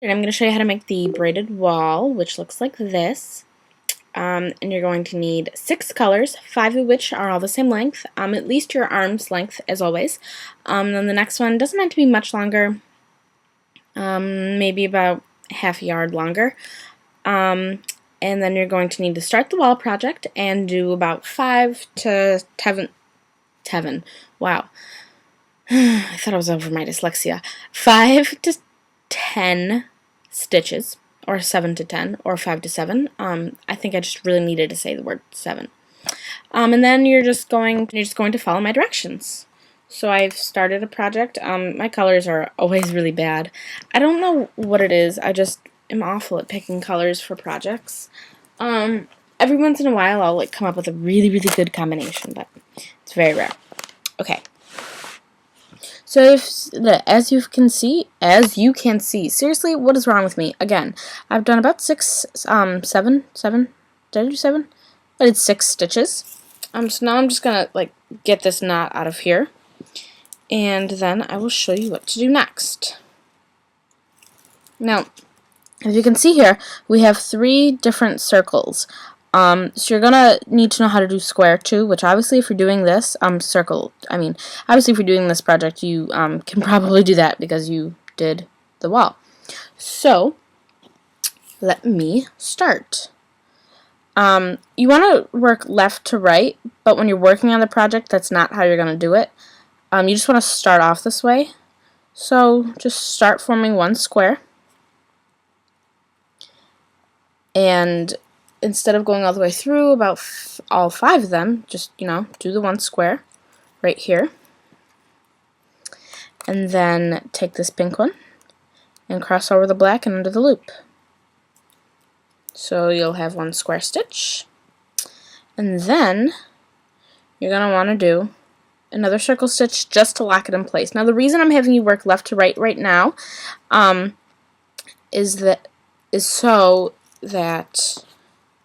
And I'm going to show you how to make the braided wall, which looks like this. And you're going to need 6 colors, 5 of which are all the same length, at least your arm's length as always. Then the next one doesn't have to be much longer, maybe about half a yard longer. And then you're going to need to start the wall project and do about 5 to 7. Wow. I thought I was over my dyslexia. 5 to 10 stitches, or 7 to 10, or 5 to 7. I think I just really needed to say the word 7. And then you're just going to follow my directions. So I've started a project. My colors are always really bad. I don't know what it is. I just am awful at picking colors for projects. Every once in a while I'll come up with a really, really good combination, but it's very rare. Okay. So as you can see, seriously, what is wrong with me? Again, I've done about 7, did I do 7? I did 6 stitches. So now I'm just gonna get this knot out of here, and then I will show you what to do next. Now, as you can see here, we have 3 different circles. So you're gonna need to know how to do square too, which obviously if you're doing this, obviously if you're doing this project, you can probably do that because you did the wall. So, let me start. You want to work left to right, but when you're working on the project, that's not how you're gonna do it. You just want to start off this way. So, just start forming one square. And instead of going all the way through about all 5 of them, just, do the one square right here. And then take this pink one and cross over the black and under the loop. So you'll have one square stitch. And then you're going to want to do another circle stitch just to lock it in place. Now the reason I'm having you work left to right now is so that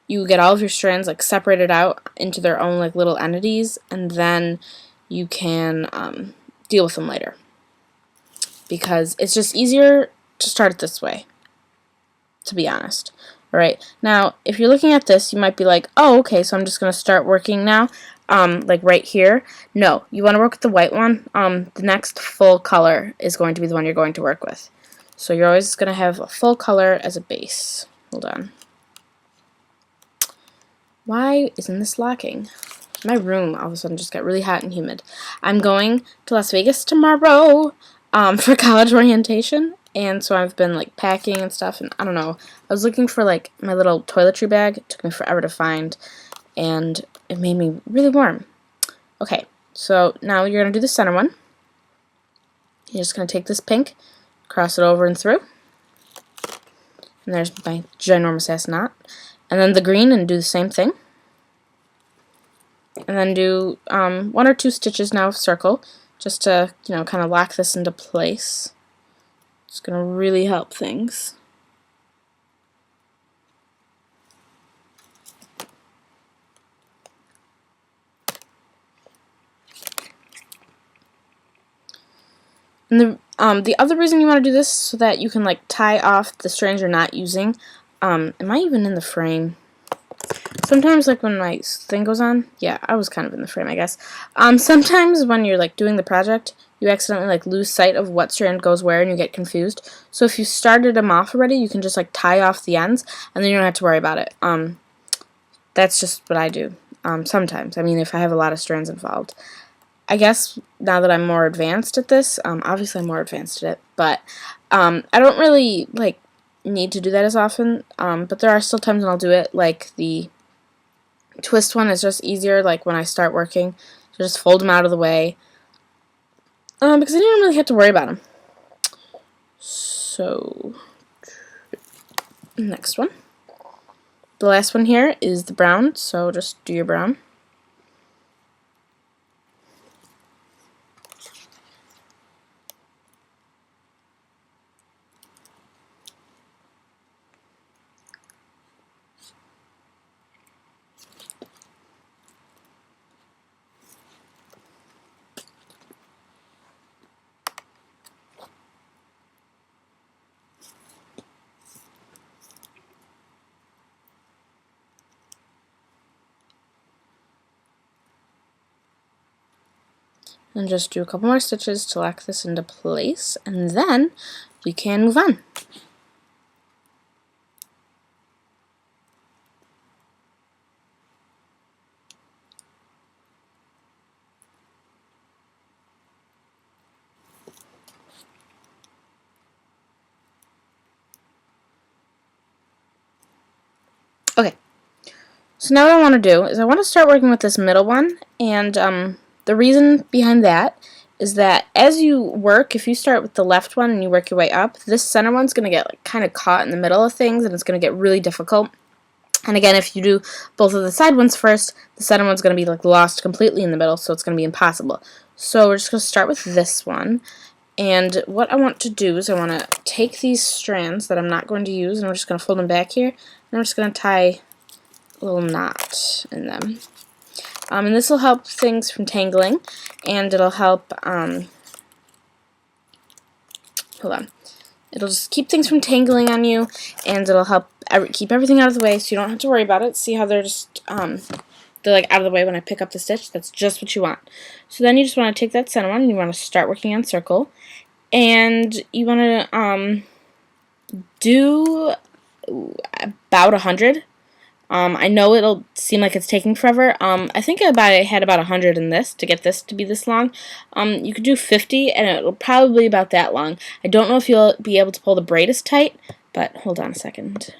you get all of your strands separated out into their own little entities, and then you can deal with them later, because it's just easier to start it this way, to be honest. Alright, now if you're looking at this, you might be like, oh, okay, so I'm just going to start working now, right here. No, you want to work with the white one. The next full color is going to be the one you're going to work with. So you're always going to have a full color as a base. Hold on. Why isn't this locking? My room all of a sudden just got really hot and humid. I'm going to Las Vegas tomorrow for college orientation, and so I've been packing and stuff, and I don't know. I was looking for my little toiletry bag. It took me forever to find, and it made me really warm. Okay, so now you're going to do the center one. You're just going to take this pink, cross it over and through, and there's my ginormous ass knot. And then the green, and do the same thing. And then do 1 or 2 stitches now of circle, just to, kind of lock this into place. It's going to really help things. And the other reason you want to do this is so that you can tie off the strands you're not using. Am I even in the frame? Sometimes when my thing goes on, yeah, I was kind of in the frame, I guess. Sometimes when you're doing the project, you accidentally lose sight of what strand goes where and you get confused. So if you started them off already, you can just tie off the ends and then you don't have to worry about it. That's just what I do. Sometimes. I mean, if I have a lot of strands involved. I guess now that I'm more advanced at this, obviously I'm more advanced at it, but I don't really need to do that as often, but there are still times when I'll do it. The twist one is just easier when I start working, so just fold them out of the way, because I didn't really have to worry about them. So next one, the last one here is the brown, so just do your brown. And just do a couple more stitches to lock this into place, and then you can move on. Okay, so now what I want to do is I want to start working with this middle one, and the reason behind that is that as you work, if you start with the left one and you work your way up, this center one's going to get like, kind of caught in the middle of things, and it's going to get really difficult. And again, if you do both of the side ones first, the center one's going to be like lost completely in the middle, so it's going to be impossible. So we're just going to start with this one. And what I want to do is I want to take these strands that I'm not going to use, and I'm just going to fold them back here, and I'm just going to tie a little knot in them. And this will help things from tangling, and it'll help, hold on, it'll just keep things from tangling on you, and it'll help keep everything out of the way so you don't have to worry about it. See how they're just, they're like out of the way when I pick up the stitch? That's just what you want. So then you just want to take that center one and you want to start working on circle, and you want to do about 100. I know it'll seem like it's taking forever. I think I had about 100 in this to get this to be this long. You could do 50 and it'll probably be about that long. I don't know if you'll be able to pull the braid as tight, but hold on a second.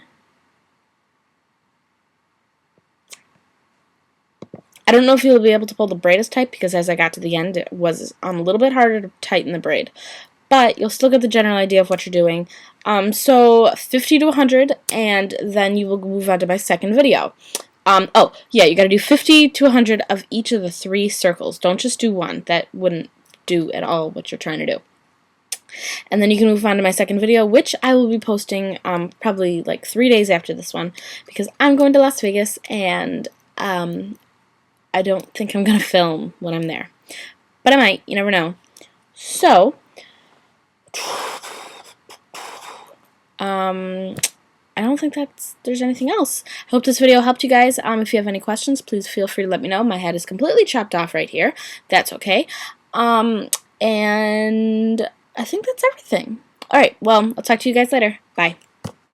I don't know if you'll be able to pull the braid as tight because as I got to the end it was a little bit harder to tighten the braid. But you'll still get the general idea of what you're doing. So 50 to 100, and then you will move on to my second video. Oh, yeah, you got to do 50 to 100 of each of the 3 circles. Don't just do one. That wouldn't do at all what you're trying to do. And then you can move on to my second video, which I will be posting probably like 3 days after this one, because I'm going to Las Vegas, and I don't think I'm going to film when I'm there. But I might. You never know. So I don't think there's anything else. I hope this video helped you guys. If you have any questions, please feel free to let me know. My head is completely chopped off right here. That's okay. And I think that's everything. Alright, well, I'll talk to you guys later. Bye.